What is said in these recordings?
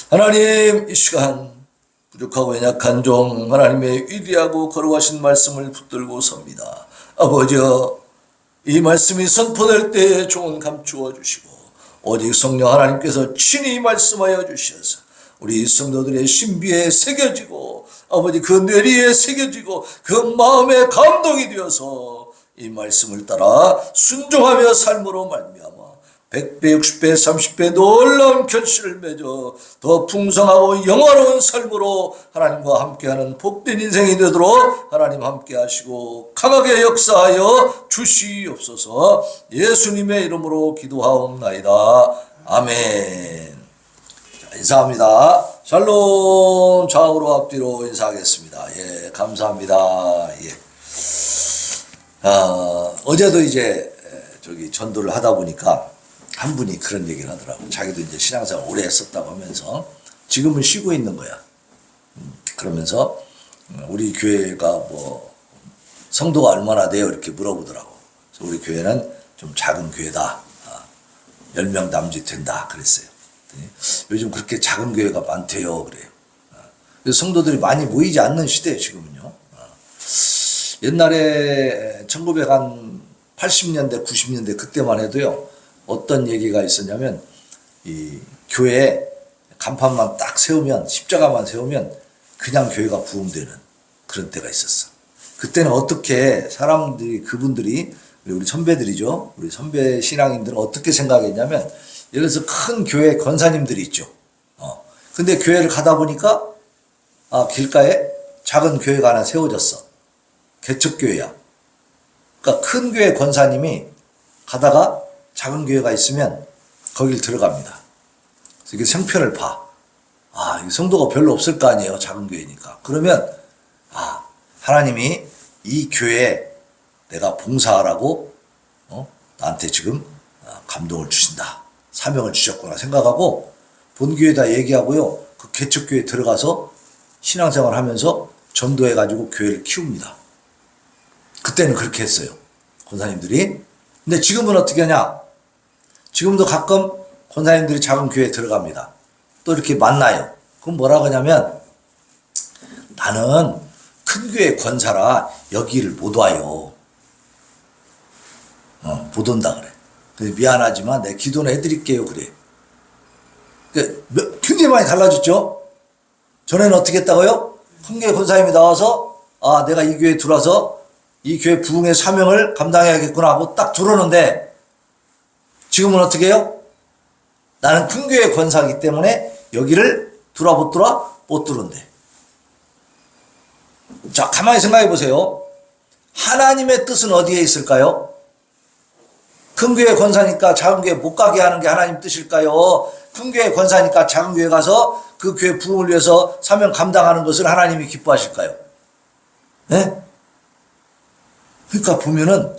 하나님, 이 시간 부족하고 연약한 종 하나님의 위대하고 거룩하신 말씀을 붙들고 섭니다. 아버지여, 이 말씀이 선포될 때에 종은 감추어 주시고 오직 성령 하나님께서 친히 말씀하여 주셔서 우리 성도들의 신비에 새겨지고 아버지 그 뇌리에 새겨지고 그 마음에 감동이 되어서 이 말씀을 따라 순종하며 삶으로 말미암아 100배, 60배, 30배 놀라운 결실을 맺어 더 풍성하고 영화로운 삶으로 하나님과 함께하는 복된 인생이 되도록 하나님 함께 하시고 강하게 역사하여 주시옵소서. 예수님의 이름으로 기도하옵나이다. 아멘. 자, 인사합니다. 샬롬. 좌우로 앞뒤로 인사하겠습니다. 예, 감사합니다. 예. 어제도 이제 전도를 하다 보니까 한 분이 그런 얘기를 하더라고. 자기도 이제 신앙생활 오래 했었다고 하면서 지금은 쉬고 있는 거야. 그러면서 우리 교회가 뭐 성도가 얼마나 돼요? 이렇게 물어보더라고. 그래서 우리 교회는 좀 작은 교회다. 10명 남짓 된다. 그랬어요. 요즘 그렇게 작은 교회가 많대요. 그래요. 그래서 성도들이 많이 모이지 않는 시대예요. 지금은요. 옛날에 1980년대, 90년대 그때만 해도요. 어떤 얘기가 있었냐면 이 교회에 간판만 딱 세우면 십자가만 세우면 그냥 교회가 부흥되는 그런 때가 있었어. 그때는 어떻게 사람들이 그분들이 우리 선배들이죠. 우리 선배 신앙인들은 어떻게 생각했냐면 예를 들어서 큰 교회 권사님들이 있죠. 근데 교회를 가다 보니까 길가에 작은 교회가 하나 세워졌어. 개척교회야. 그러니까 큰 교회 권사님이 가다가 작은 교회가 있으면 거길 들어갑니다. 그래서 이게 생편을 봐. 성도가 별로 없을 거 아니에요. 작은 교회니까. 그러면 하나님이 이 교회에 내가 봉사하라고 나한테 지금 감동을 주신다. 사명을 주셨구나 생각하고 본교회에다 얘기하고요. 그 개척교회에 들어가서 신앙생활 하면서 전도해가지고 교회를 키웁니다. 그때는 그렇게 했어요. 권사님들이. 근데 지금은 어떻게 하냐? 지금도 가끔 권사님들이 작은 교회에 들어갑니다. 또 이렇게 만나요. 그럼 뭐라고 하냐면 나는 큰 교회 권사라 여기를 못 와요. 못 온다 그래. 그래서 미안하지만 내가 기도는 해드릴게요. 그래. 굉장히 많이 달라졌죠? 전에는 어떻게 했다고요? 큰 교회 권사님이 나와서 내가 이 교회에 들어와서 이 교회 부흥의 사명을 감당해야겠구나 하고 딱 들어오는데 지금은 어떻게 해요? 나는 큰 교회 권사이기 때문에 여기를 못 들어온대. 자, 가만히 생각해 보세요. 하나님의 뜻은 어디에 있을까요? 큰 교회 권사니까 작은 교회 못 가게 하는 게 하나님 뜻일까요? 큰 교회 권사니까 작은 교회 가서 그 교회 부흥을 위해서 사명 감당하는 것을 하나님이 기뻐하실까요? 네? 그러니까 보면은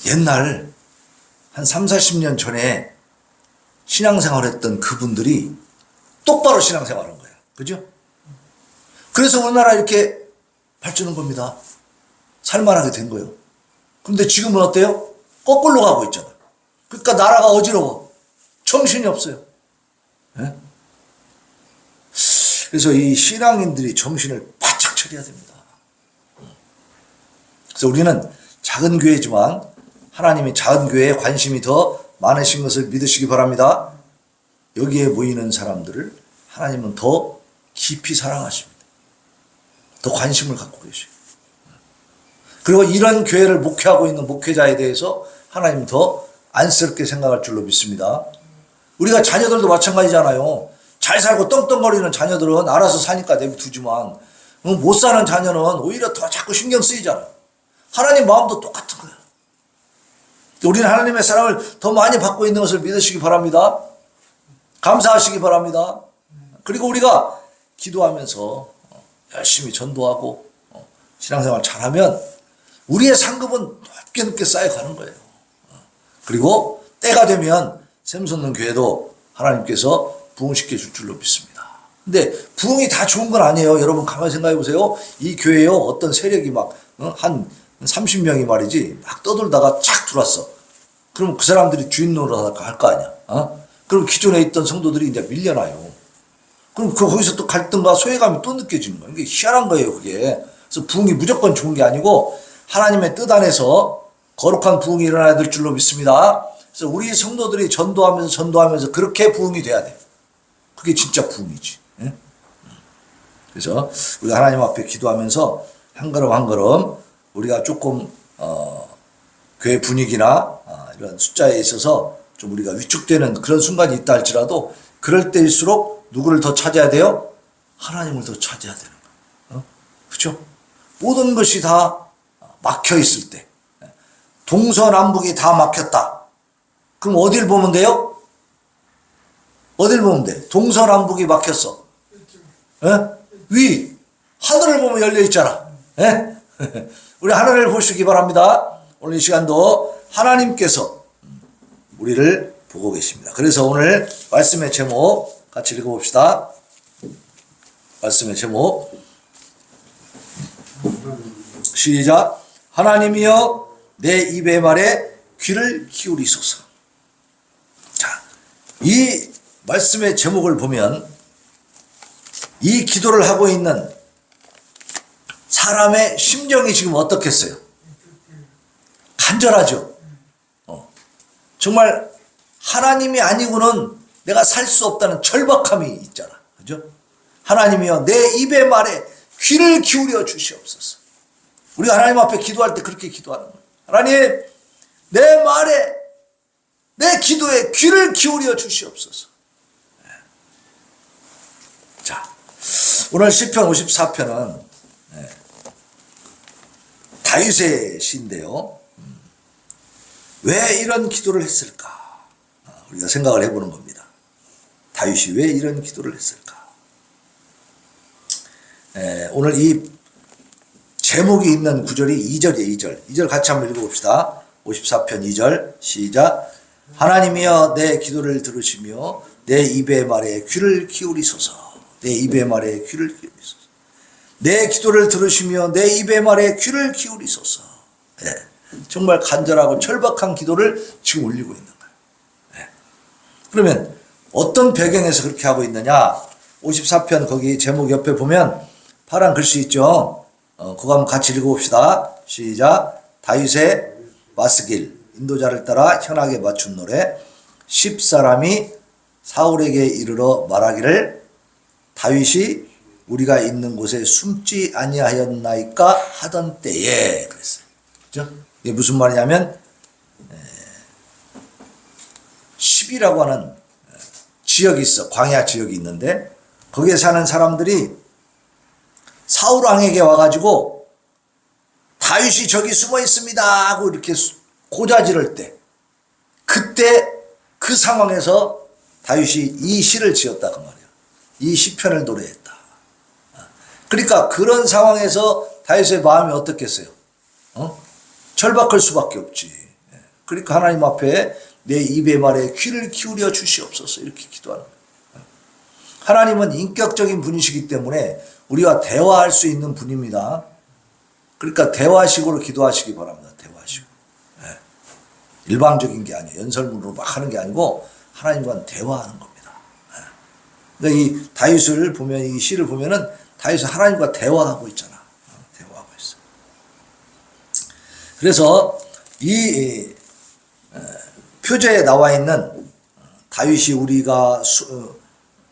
옛날 한 30-40년 전에 신앙생활 했던 그분들이 똑바로 신앙생활 한 거예요. 그죠? 그래서 우리나라 이렇게 발전한 겁니다. 살만하게 된 거예요. 그런데 지금은 어때요? 거꾸로 가고 있잖아요. 그러니까 나라가 어지러워. 정신이 없어요. 네? 그래서 이 신앙인들이 정신을 바짝 차려야 됩니다. 그래서 우리는 작은 교회지만 하나님이 작은 교회에 관심이 더 많으신 것을 믿으시기 바랍니다. 여기에 모이는 사람들을 하나님은 더 깊이 사랑하십니다. 더 관심을 갖고 계시고. 그리고 이런 교회를 목회하고 있는 목회자에 대해서 하나님은 더 안쓰럽게 생각할 줄로 믿습니다. 우리가 자녀들도 마찬가지잖아요. 잘 살고 떵떵거리는 자녀들은 알아서 사니까 내비두지만 못 사는 자녀는 오히려 더 자꾸 신경 쓰이잖아요. 하나님 마음도 똑같은 거예요. 우리는 하나님의 사랑을 더 많이 받고 있는 것을 믿으시기 바랍니다. 감사하시기 바랍니다. 그리고 우리가 기도하면서 열심히 전도하고 신앙생활 잘하면 우리의 상급은 높게 쌓여가는 거예요. 그리고 때가 되면 샘솟는 교회도 하나님께서 부흥시켜 줄 줄로 믿습니다. 근데 부흥이 다 좋은 건 아니에요. 여러분 가만히 생각해 보세요. 이 교회요 어떤 세력이 막 한 30명이 말이지 막 떠돌다가 착 들어왔어. 그럼 그 사람들이 주인 노릇 할 거 아니야. 그럼 기존에 있던 성도들이 이제 밀려나요. 그럼 거기서 또 갈등과 소외감이 또 느껴지는 거예요. 이게 희한한 거예요, 그게. 그래서 부흥이 무조건 좋은 게 아니고 하나님의 뜻 안에서 거룩한 부흥이 일어나야 될 줄로 믿습니다. 그래서 우리 성도들이 전도하면서 그렇게 부흥이 돼야 돼요. 그게 진짜 부흥이지. 예? 그래서 우리가 하나님 앞에 기도하면서 한 걸음 한 걸음 우리가 조금 교회 분위기나 이런 숫자에 있어서 좀 우리가 위축되는 그런 순간이 있다 할지라도 그럴 때일수록 누구를 더 찾아야 돼요? 하나님을 더 찾아야 되는 거예요. 그렇죠? 모든 것이 다 막혀 있을 때, 동서남북이 다 막혔다. 그럼 어딜 보면 돼요? 어딜 보면 돼? 동서남북이 막혔어. 위 하늘을 보면 열려 있잖아. 우리 하늘을 보시기 바랍니다. 오늘 이 시간도 하나님께서 우리를 보고 계십니다. 그래서 오늘 말씀의 제목 같이 읽어봅시다. 말씀의 제목 시작. 하나님이여 내 입의 말에 귀를 기울이소서. 자, 이 말씀의 제목을 보면 이 기도를 하고 있는 사람의 심정이 지금 어떻겠어요? 간절하죠. 정말 하나님이 아니고는 내가 살 수 없다는 절박함이 있잖아. 그죠? 하나님이여 내 입의 말에 귀를 기울여 주시옵소서. 우리가 하나님 앞에 기도할 때 그렇게 기도하는 거예요. 하나님 내 말에 내 기도에 귀를 기울여 주시옵소서. 자, 오늘 시편 54편은 다윗의 시인데요. 왜 이런 기도를 했을까? 우리가 생각을 해보는 겁니다. 다윗이 왜 이런 기도를 했을까? 오늘 이 제목이 있는 구절이 2절이에요. 2절. 2절 같이 한번 읽어봅시다. 54편 2절 시작. 하나님이여 내 기도를 들으시며 내 입의 말에 귀를 기울이소서. 내 입의 말에 귀를 기울이소서. 내 기도를 들으시며 내 입의 말에 귀를 기울이소서. 정말 간절하고 절박한 기도를 지금 올리고 있는 거예요. 그러면 어떤 배경에서 그렇게 하고 있느냐? 54편 거기 제목 옆에 보면 파란 글씨 있죠? 그거 한번 같이 읽어봅시다. 시작. 다윗의 마스길 인도자를 따라 현악에 맞춘 노래. 10사람이 사울에게 이르러 말하기를 다윗이 우리가 있는 곳에 숨지 아니하였나이까 하던 때에 그랬어요. 그죠? 이게 무슨 말이냐면 10이라고 하는 지역이 있어. 광야 지역이 있는데 거기에 사는 사람들이 사울 왕에게 와가지고 다윗이 저기 숨어 있습니다 하고 이렇게 고자지를 때 그때 그 상황에서 다윗이 이 시를 지었다 그 말이야. 이 시편을 노래했다. 그러니까 그런 상황에서 다윗의 마음이 어떻겠어요? 절박할 수밖에 없지. 그러니까 하나님 앞에 내 입의 말에 귀를 기울여 주시옵소서 이렇게 기도하는 거예요. 하나님은 인격적인 분이시기 때문에 우리와 대화할 수 있는 분입니다. 그러니까 대화식으로 기도하시기 바랍니다. 대화식으로. 일방적인 게 아니에요. 연설문으로 막 하는 게 아니고 하나님과는 대화하는 겁니다. 그러니까 이 다윗을 보면 이 시를 보면은 다윗은 하나님과 대화하고 있잖아. 대화하고 있어. 그래서 이 표제에 나와 있는 다윗이 우리가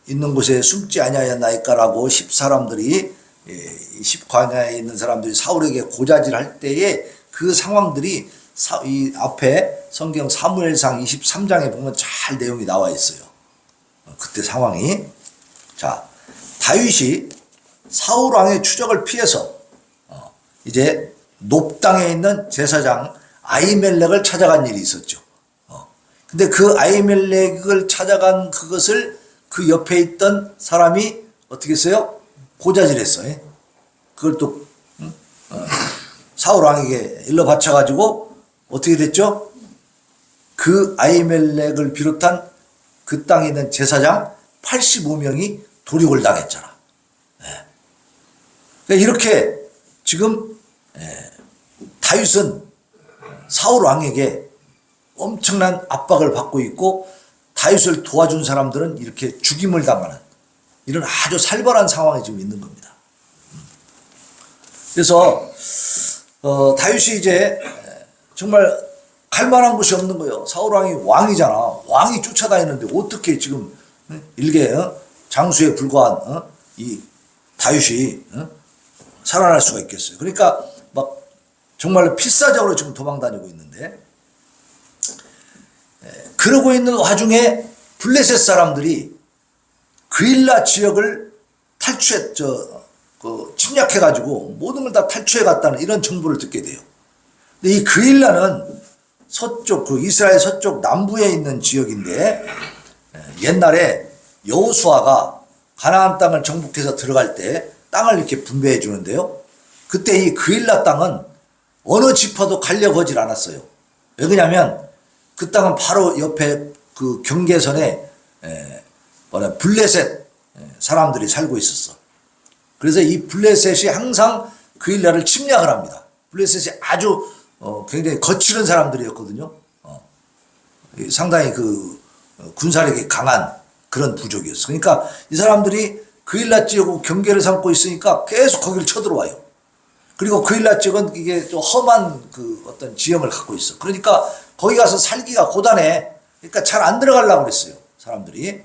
있는 곳에 숨지 아니하였나이까라고 10사람들이 10광야에 있는 사람들이 사울에게 고자질할 때에 그 상황들이 이 앞에 성경 사무엘상 23장에 보면 잘 내용이 나와 있어요. 그때 상황이. 자, 다윗이 사울 왕의 추적을 피해서 이제 높당에 있는 제사장 아히멜렉을 찾아간 일이 있었죠. 근데 그 아히멜렉을 찾아간 그것을 그 옆에 있던 사람이 어떻게 했어요? 고자질했어요. 그걸 또 사울 왕에게 일러 바쳐가지고 어떻게 됐죠? 그 아히멜렉을 비롯한 그 땅에 있는 제사장 85명이 도륙을 당했잖아. 그러니까 이렇게 지금 다윗은 사울 왕에게 엄청난 압박을 받고 있고 다윗을 도와준 사람들은 이렇게 죽임을 당하는 이런 아주 살벌한 상황이 지금 있는 겁니다. 그래서 다윗이 이제 정말 갈 만한 곳이 없는 거예요. 사울왕이 왕이잖아. 왕이 쫓아다니는데 어떻게 지금 일개 장수에 불과한 이 다윗이 살아날 수가 있겠어요. 그러니까 막 정말 필사적으로 지금 도망다니고 있는데, 그러고 있는 와중에 블레셋 사람들이 그일라 지역을 침략해가지고 모든 걸 다 탈취해갔다는 이런 정보를 듣게 돼요. 근데 이 그일라는 서쪽, 이스라엘 서쪽 남부에 있는 지역인데, 옛날에 여호수아가 가나안 땅을 정복해서 들어갈 때 땅을 이렇게 분배해 주는데요. 그때 이 그일라 땅은 어느 지파도 가려고 하질 않았어요. 왜 그러냐면 그 땅은 바로 옆에 그 경계선에 블레셋 사람들이 살고 있었어. 그래서 이 블레셋이 항상 그일라를 침략을 합니다. 블레셋이 아주 굉장히 거칠은 사람들이었거든요. 상당히 그 군사력이 강한 그런 부족이었어. 그러니까 이 사람들이 그일라 지역하고 경계를 삼고 있으니까 계속 거기를 쳐들어와요. 그리고 그일라 지역은 이게 좀 험한 그 어떤 지형을 갖고 있어. 그러니까 거기 가서 살기가 고단해. 그러니까 잘 안 들어가려고 그랬어요. 사람들이.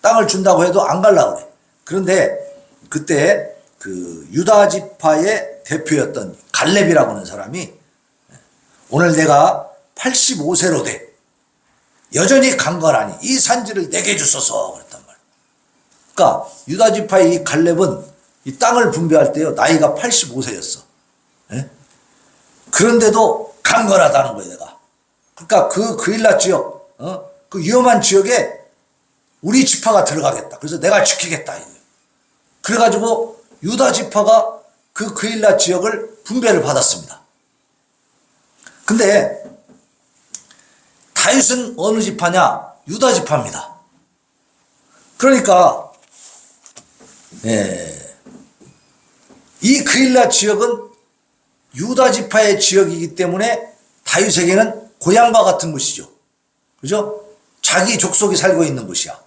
땅을 준다고 해도 안 가려고 그래. 그런데 그때 그 유다 지파의 대표였던 갈렙이라고 하는 사람이 오늘 내가 85세로 돼. 여전히 강건하니 이 산지를 내게 주소서 그랬단 말이에요. 그러니까 유다 지파의 이 갈렙은 이 땅을 분배할 때요 나이가 85세였어. 그런데도 강건하다는 거예요 내가. 그러니까 그 그일라 지역, 그 위험한 지역에 우리 지파가 들어가겠다. 그래서 내가 지키겠다. 그래가지고 유다 지파가 그 그일라 지역을 분배를 받았습니다. 근데 다윗은 어느 지파냐? 유다 지파입니다. 그러니까 이 그일라 지역은 유다 지파의 지역이기 때문에 다윗에게는 고향과 같은 곳이죠. 그죠? 자기 족속이 살고 있는 곳이야.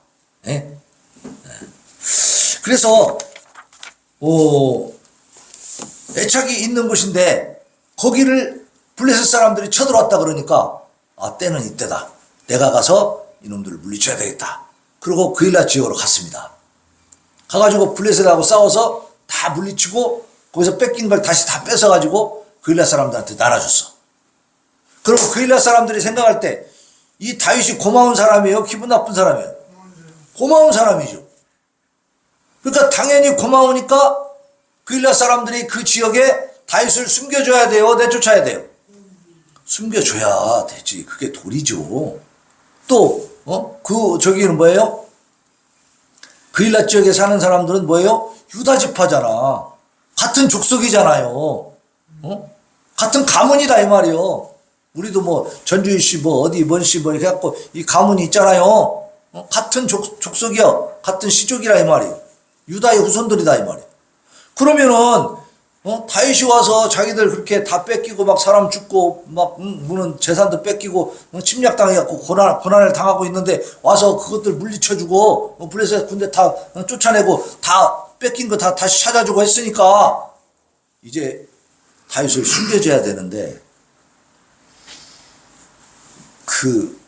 그래서 애착이 있는 곳인데 거기를 블레셋 사람들이 쳐들어왔다 그러니까 때는 이때다. 내가 가서 이놈들을 물리쳐야 되겠다. 그리고 그일라 지역으로 갔습니다. 가가지고 블레셋하고 싸워서 다 물리치고 거기서 뺏긴 걸 다시 다 뺏어가지고 그일라 사람들한테 나눠줬어. 그리고 그일라 사람들이 생각할 때 이 다윗이 고마운 사람이에요? 기분 나쁜 사람이에요? 고마운 사람이죠. 그러니까 당연히 고마우니까 그일라 사람들이 그 지역에 다윗을 숨겨줘야 돼요? 내쫓아야 돼요? 숨겨줘야 되지. 그게 도리죠. 또 저기는 뭐예요? 그일라 지역에 사는 사람들은 뭐예요? 유다 지파잖아. 같은 족속이잖아요. 같은 가문이다 이 말이요. 우리도 뭐 전주희 씨 뭐 어디 뭔 씨 뭐 이렇게 해갖고 이 가문이 있잖아요. 같은 족속이야. 같은 시족이라 이 말이에요. 유다의 후손들이다 이 말이에요. 그러면은 다윗이 와서 자기들 그렇게 다 뺏기고 막 사람 죽고 막 무는 재산도 뺏기고 침략당해갖고 고난을 당하고 있는데 와서 그것들 물리쳐주고 블레셋 군대 다 쫓아내고 다 뺏긴 거 다 다시 찾아주고 했으니까 이제 다윗을 숨겨줘야 되는데 그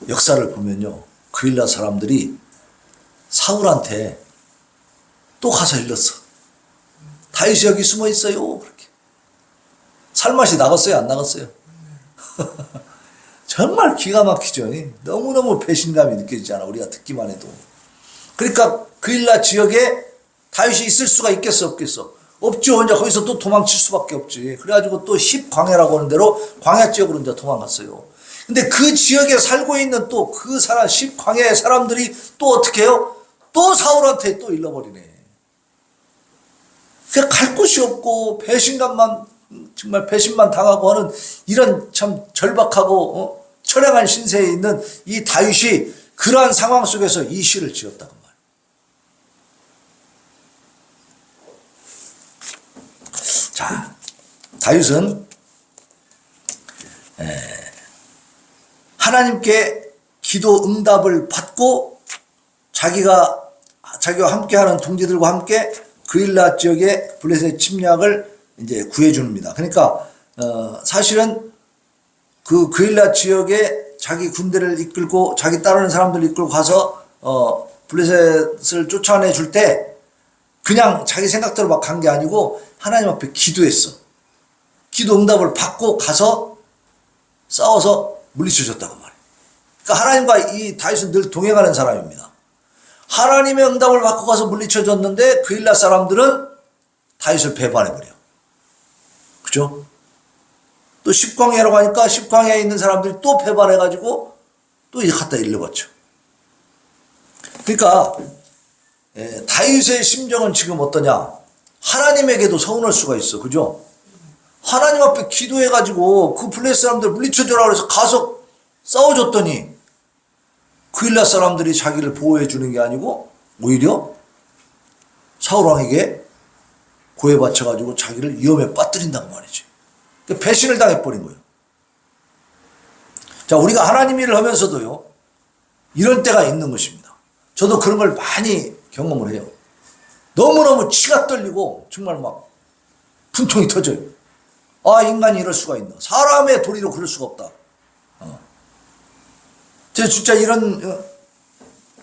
역사를 보면요 그일라 사람들이 사울한테 또 가서 일렀어. 다윗이 여기 숨어 있어요. 그렇게 살맛이 나갔어요? 안 나갔어요? 정말 기가 막히죠. 너무너무 배신감이 느껴지잖아. 우리가 듣기만 해도. 그러니까 그일라 지역에 다윗이 있을 수가 있겠어 없겠어? 없죠. 이제 거기서 또 도망칠 수밖에 없지. 그래가지고 또 힙광야라고 하는 대로 광야 지역으로 이제 도망갔어요. 근데 그 지역에 살고 있는 또 그 사람 힙광야의 사람들이 또 어떻게 해요? 또 사울한테 또 일러버리네. 그냥 갈 곳이 없고 배신감만 정말 배신만 당하고 하는 이런 참 절박하고 처량한 신세에 있는 이 다윗이 그러한 상황 속에서 이 시를 지었다고 말이에요. 자, 다윗은 하나님께 기도 응답을 받고 자기가 자기와 함께하는 동지들과 함께 그릴라 지역의 블레셋 침략을 이제 구해줍니다. 그러니까 사실은 그 그릴라 지역에 자기 군대를 이끌고 자기 따르는 사람들을 이끌고 가서 블레셋을 쫓아내 줄 때 그냥 자기 생각대로 막 간 게 아니고 하나님 앞에 기도했어. 기도 응답을 받고 가서 싸워서 물리쳐줬다고 말해요. 그러니까 하나님과 이 다윗은 늘 동행하는 사람입니다. 하나님의 응답을 받고 가서 물리쳐줬는데 그릴라 사람들은 다윗을 배반해버려. 그죠? 또 십광야라고 하니까 십광야에 있는 사람들이 또 배반해가지고 또 이제 갖다 일러봤죠. 그러니까 다윗의 심정은 지금 어떠냐? 하나님에게도 서운할 수가 있어. 그죠? 하나님 앞에 기도해가지고 그 블레셋 사람들 물리쳐줘라 그래서 가서 싸워줬더니 그일라 사람들이 자기를 보호해주는 게 아니고 오히려 사울왕에게 고해바쳐가지고 자기를 위험에 빠뜨린다고 말이지. 그러니까 배신을 당해버린 거예요. 자, 우리가 하나님 일을 하면서도요, 이런 때가 있는 것입니다. 저도 그런 걸 많이 경험을 해요. 너무너무 치가 떨리고 정말 막 분통이 터져요. 아, 인간이 이럴 수가 있나. 사람의 도리로 그럴 수가 없다. 제가 진짜 이런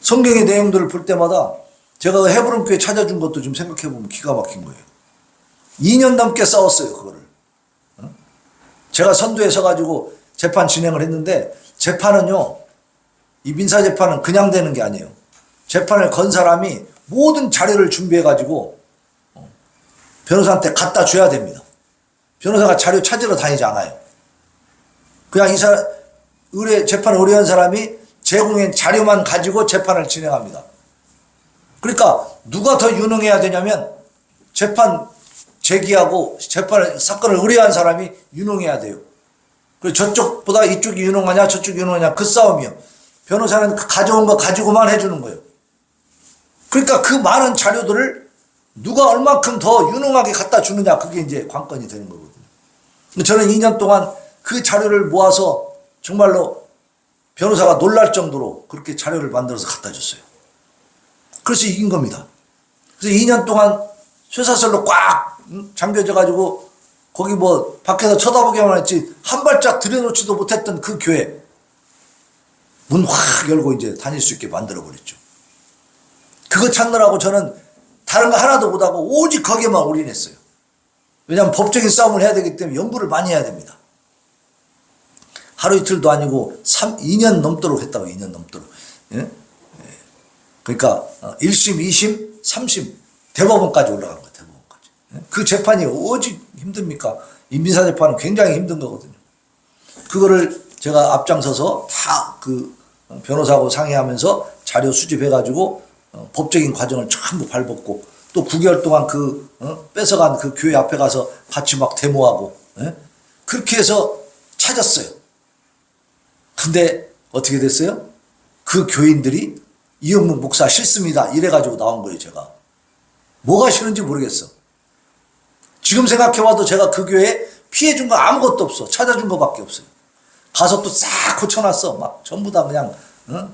성경의 내용들을 볼 때마다 제가 헤브론 교회 찾아준 것도 좀 생각해보면 기가 막힌 거예요. 2년 넘게 싸웠어요, 그거를. 제가 선두에 서가지고 재판 진행을 했는데, 재판은요, 이 민사재판은 그냥 되는 게 아니에요. 재판을 건 사람이 모든 자료를 준비해가지고 변호사한테 갖다 줘야 됩니다. 변호사가 자료 찾으러 다니지 않아요. 그냥 이 사람, 재판을 의뢰한 사람이 제공한 자료만 가지고 재판을 진행합니다. 그러니까 누가 더 유능해야 되냐면 재판 제기하고 사건을 의뢰한 사람이 유능해야 돼요. 그리고 저쪽보다 이쪽이 유능하냐 저쪽이 유능하냐 그 싸움이요. 변호사는 가져온 거 가지고만 해주는 거예요. 그러니까 그 많은 자료들을 누가 얼만큼 더 유능하게 갖다 주느냐, 그게 이제 관건이 되는 거거든요. 저는 2년 동안 그 자료를 모아서 정말로 변호사가 놀랄 정도로 그렇게 자료를 만들어서 갖다 줬어요. 그래서 이긴 겁니다. 그래서 2년 동안 쇠사슬로 꽉 잠겨져 가지고 거기 뭐 밖에서 쳐다보기만 했지 한 발짝 들여놓지도 못했던 그 교회 문 확 열고 이제 다닐 수 있게 만들어 버렸죠. 그거 찾느라고 저는 다른 거 하나도 못하고 오직 거기에만 올인했어요. 왜냐하면 법적인 싸움을 해야 되기 때문에 연구를 많이 해야 됩니다. 하루 이틀도 아니고 2년 넘도록 했다고. 2년 넘도록. 예? 그러니까 1심, 2심, 3심 대법원까지 올라간 거예요. 대법원까지. 예? 그 재판이 오직 힘듭니까? 이 민사재판은 굉장히 힘든 거거든요. 그거를 제가 앞장서서 다 그 변호사하고 상의하면서 자료 수집해가지고 법적인 과정을 전부 밟았고 또 9개월 동안 뺏어간 그 교회 앞에 가서 같이 막 데모하고, 예? 그렇게 해서 찾았어요. 근데 어떻게 됐어요? 그 교인들이 이영문 목사 싫습니다 이래가지고 나온 거예요. 제가 뭐가 싫은지 모르겠어. 지금 생각해봐도 제가 그 교회에 피해준 거 아무것도 없어. 찾아준 거밖에 없어요. 가서 또 싹 고쳐놨어. 막 전부 다 그냥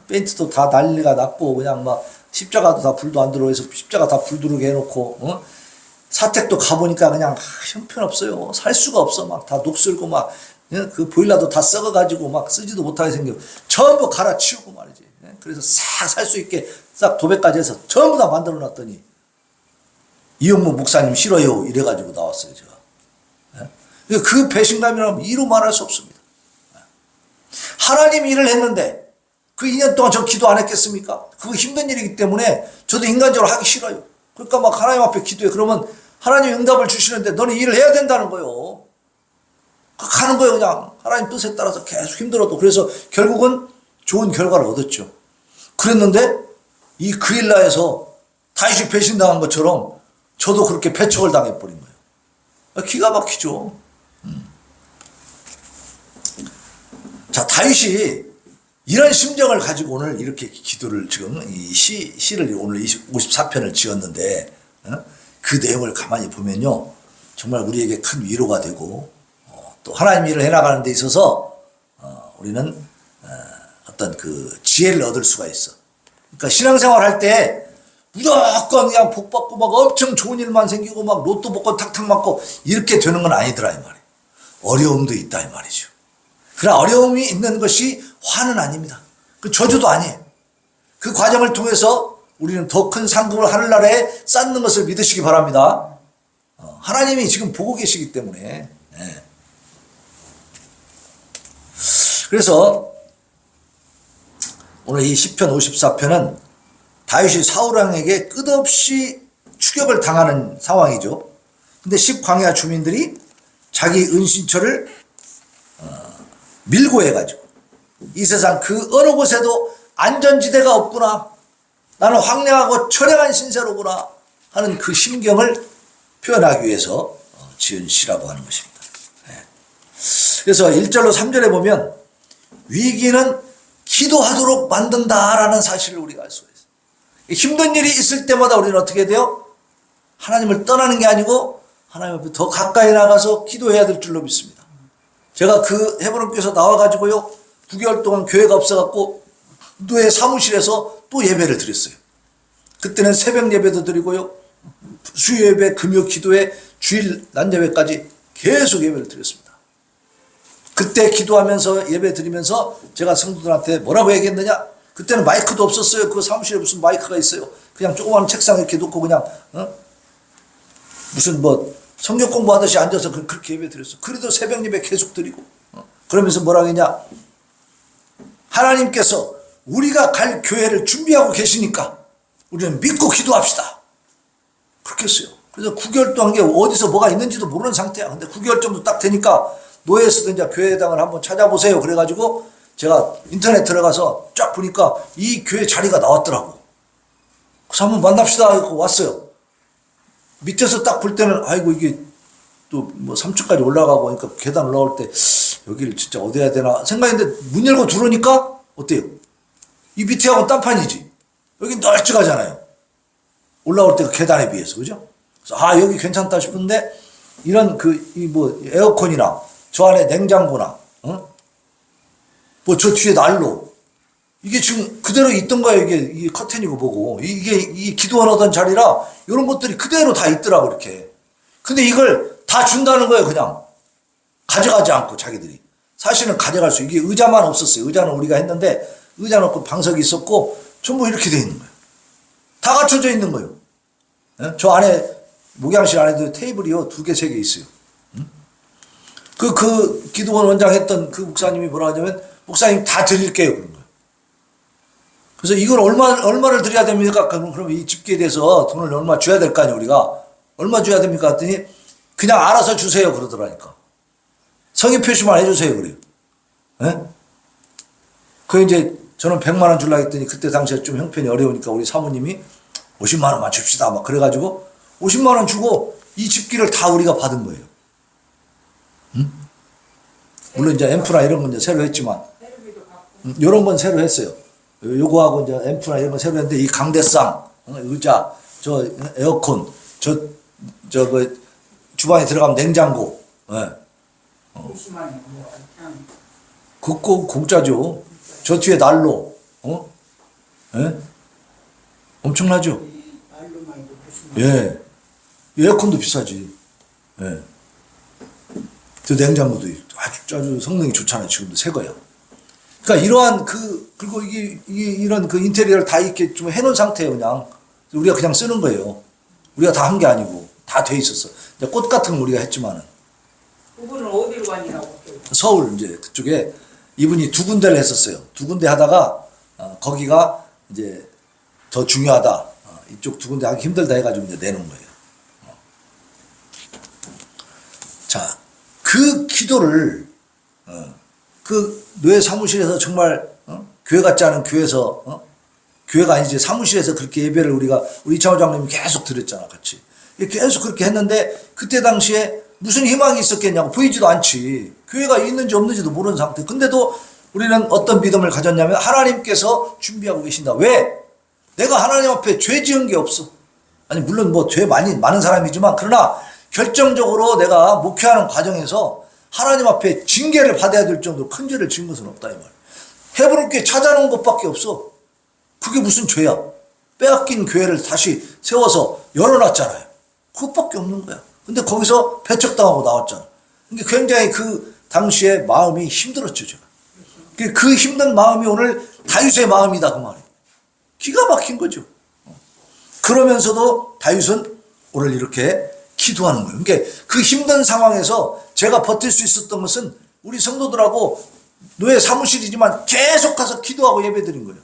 페인트도 다 난리가 났고 그냥 막 십자가도 다 불도 안 들어오서 십자가 다 불 들어오게 해놓고 사택도 가보니까 그냥 형편없어요. 살 수가 없어. 막 다 녹슬고 막 그 보일러도 다 썩어가지고 막 쓰지도 못하게 생기고 전부 갈아치우고 말이지. 그래서 싹 살 수 있게 싹 도배까지 해서 전부 다 만들어 놨더니 이영무 목사님 싫어요 이래가지고 나왔어요. 제가. 그 배신감이라면 이루 말할 수 없습니다. 하나님 일을 했는데 그 2년 동안 저 기도 안 했겠습니까? 그거 힘든 일이기 때문에 저도 인간적으로 하기 싫어요. 그러니까 막 하나님 앞에 기도해. 그러면 하나님 응답을 주시는데 너는 일을 해야 된다는 거예요. 가는 거예요. 그냥 하나님 뜻에 따라서 계속 힘들어도. 그래서 결국은 좋은 결과를 얻었죠. 그랬는데 이 그릴라에서 다윗이 배신당한 것처럼 저도 그렇게 배척을 당해버린 거예요. 기가 막히죠. 자, 다윗이 이런 심정을 가지고 오늘 이렇게 기도를 지금 이 시를 오늘 54편을 지었는데 그 내용을 가만히 보면요. 정말 우리에게 큰 위로가 되고 또 하나님 일을 해나가는 데 있어서 우리는 어떤 그 지혜를 얻을 수가 있어. 그러니까 신앙생활 할 때 무조건 그냥 복 받고 막 엄청 좋은 일만 생기고 막 로또 복권 탁탁 맞고 이렇게 되는 건 아니더라 이 말이에요. 어려움도 있다 이 말이죠. 그러나 어려움이 있는 것이 화는 아닙니다. 그 저주도 아니에요. 그 과정을 통해서 우리는 더 큰 상급을 하늘나라에 쌓는 것을 믿으시기 바랍니다. 하나님이 지금 보고 계시기 때문에. 네. 그래서 오늘 이 시편 54편은 다윗이 사울 왕에게 끝없이 추격을 당하는 상황이죠. 근데 10광야 주민들이 자기 은신처를 밀고 해가지고 이 세상 그 어느 곳에도 안전지대가 없구나. 나는 황량하고 처량한 신세로구나 하는 그 심경을 표현하기 위해서 지은 시라고 하는 것입니다. 네. 그래서 1절로 3절에 보면 위기는 기도하도록 만든다라는 사실을 우리가 알 수가 있어요. 힘든 일이 있을 때마다 우리는 어떻게 돼요? 하나님을 떠나는 게 아니고 하나님 앞에 더 가까이 나가서 기도해야 될 줄로 믿습니다. 제가 그 헤브론교에서 나와가지고요 9개월 동안 교회가 없어갖고 노예 사무실에서 또 예배를 드렸어요. 그때는 새벽 예배도 드리고요 수요 예배, 금요 기도회, 주일 낮 예배까지 계속 예배를 드렸습니다. 그때 기도하면서 예배 드리면서 제가 성도들한테 뭐라고 얘기했느냐? 그때는 마이크도 없었어요. 그 사무실에 무슨 마이크가 있어요. 그냥 조그마한 책상 이렇게 놓고 그냥 무슨 뭐 성경 공부하듯이 앉아서 그렇게 예배 드렸어. 그래도 새벽 예배 계속 드리고 그러면서 뭐라고 했냐? 하나님께서 우리가 갈 교회를 준비하고 계시니까 우리는 믿고 기도합시다. 그렇게 했어요. 그래서 9개월 동안 게 어디서 뭐가 있는지도 모르는 상태야. 근데 9개월 정도 딱 되니까 노예에서도 이제 교회당을 한번 찾아보세요. 그래가지고 제가 인터넷 들어가서 쫙 보니까 이 교회 자리가 나왔더라고. 그래서 한번 만납시다 하고 왔어요. 밑에서 딱 볼 때는 아이고 이게 또 뭐 3층까지 올라가고 그러니까 계단 올라올 때 여기를 진짜 어디 해야 되나 생각했는데 문 열고 들어오니까 어때요? 이 밑에하고는 딴판이지. 여기 널찍하잖아요. 올라올 때 그 계단에 비해서 그죠? 그래서 아 여기 괜찮다 싶은데 이런 이 뭐 에어컨이나 저 안에 냉장고나 뭐 저 뒤에 난로 이게 지금 그대로 있던 거예요. 이게 커튼이고 뭐고 이게 기도원 하던 자리라 이런 것들이 그대로 다 있더라고 이렇게. 근데 이걸 다 준다는 거예요. 그냥 가져가지 않고 자기들이. 사실은 가져갈 수 이게 의자만 없었어요. 의자는 우리가 했는데 의자 놓고 방석이 있었고 전부 이렇게 돼 있는 거예요. 다 갖춰져 있는 거예요. 저 안에 목양실 안에도 테이블이요 2개 3개 있어요. 그 기도원 원장 했던 그 목사님이 뭐라 하냐면 목사님 다 드릴게요 그런 거예요. 그래서 이걸 얼마를 드려야 됩니까? 그럼 이 집계에 대해서 돈을 얼마 줘야 될 거 아니에요 우리가. 얼마 줘야 됩니까? 했더니 그냥 알아서 주세요 그러더라니까. 성의 표시만 해주세요 그래요. 그 이제 저는 100만 원 주려고 했더니 그때 당시에 좀 형편이 어려우니까 우리 사모님이 50만 원만 줍시다 막 그래가지고 50만 원 주고 이 집기를 다 우리가 받은 거예요. 물론 이제 앰프나 이런 건 이제 새로 했지만 이런 건 새로 했어요. 요거하고 이제 앰프나 이런 건 새로 했는데 이 강대상, 의자, 저 에어컨, 저 그 주방에 들어가면 냉장고, 그거 공짜죠. 저 뒤에 난로, 엄청나죠. 예, 에어컨도 비싸지. 예, 저 냉장고도 아주 성능이 좋잖아요. 지금도 새 거야. 그러니까 이러한 그리고 이런 그 인테리어를 다 이렇게 좀 해놓은 상태예요. 그냥 우리가 그냥 쓰는 거예요. 우리가 다 한 게 아니고 다 돼 있었어. 이제 꽃 같은 거 우리가 했지만은. 그분은 어디로 가니라고? 서울 이제 그쪽에 이분이 2군데를 했었어요. 2군데 하다가 거기가 이제 더 중요하다. 이쪽 2군데 하기 힘들다 해가지고 이제 내놓은 거예요. 자, 그 기도를 그 노예 사무실에서 정말 교회 같지 않은 교회에서 교회가 아니지 사무실에서 그렇게 예배를 우리 이창호 장로님이 계속 드렸잖아 같이. 계속 그렇게 했는데 그때 당시에 무슨 희망이 있었겠냐고 보이지도 않지. 교회가 있는지 없는지도 모르는 상태. 근데도 우리는 어떤 믿음을 가졌냐면 하나님께서 준비하고 계신다. 왜? 내가 하나님 앞에 죄 지은 게 없어. 아니 물론 뭐 죄 많은 사람이지만 그러나 결정적으로 내가 목회하는 과정에서 하나님 앞에 징계를 받아야 될 정도로 큰 죄를 지은 것은 없다 이 말. 헤브론교회 찾아놓은 것밖에 없어. 그게 무슨 죄야? 빼앗긴 교회를 다시 세워서 열어놨잖아요. 그것밖에 없는 거야. 근데 거기서 배척당하고 나왔잖아. 그러니까 굉장히 그 당시에 마음이 힘들었죠, 제가. 그 힘든 마음이 오늘 다윗의 마음이다, 그 말이에요. 기가 막힌 거죠. 그러면서도 다윗은 오늘 이렇게 기도하는 거예요. 그러니까 그 힘든 상황에서 제가 버틸 수 있었던 것은 우리 성도들하고 노예 사무실이지만 계속 가서 기도하고 예배드린 거예요.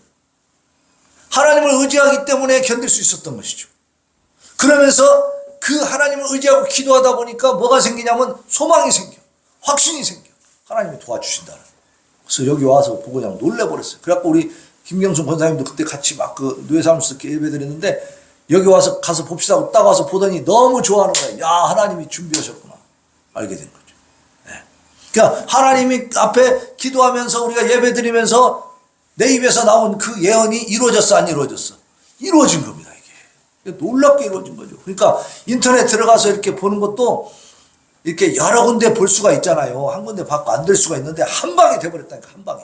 하나님을 의지하기 때문에 견딜 수 있었던 것이죠. 그러면서 그 하나님을 의지하고 기도하다 보니까 뭐가 생기냐면 소망이 생겨. 확신이 생겨. 하나님이 도와주신다는. 그래서 여기 와서 보고 그냥 놀래버렸어요. 그래갖고 우리 김경순 권사님도 그때 같이 막 그 노예 사무실에서 예배드렸는데 여기 와서 가서 봅시다 하고 딱 와서 보더니 너무 좋아하는 거예요. 야, 하나님이 준비하셨구나. 알게 된 거죠. 네. 그러니까 하나님이 앞에 기도하면서 우리가 예배드리면서 내 입에서 나온 그 예언이 이루어졌어, 안 이루어졌어? 이루어진 겁니다, 이게. 놀랍게 이루어진 거죠. 그러니까 인터넷 들어가서 이렇게 보는 것도 이렇게 여러 군데 볼 수가 있잖아요. 한 군데 받고 안 될 수가 있는데 한 방에 돼버렸다니까, 한 방에.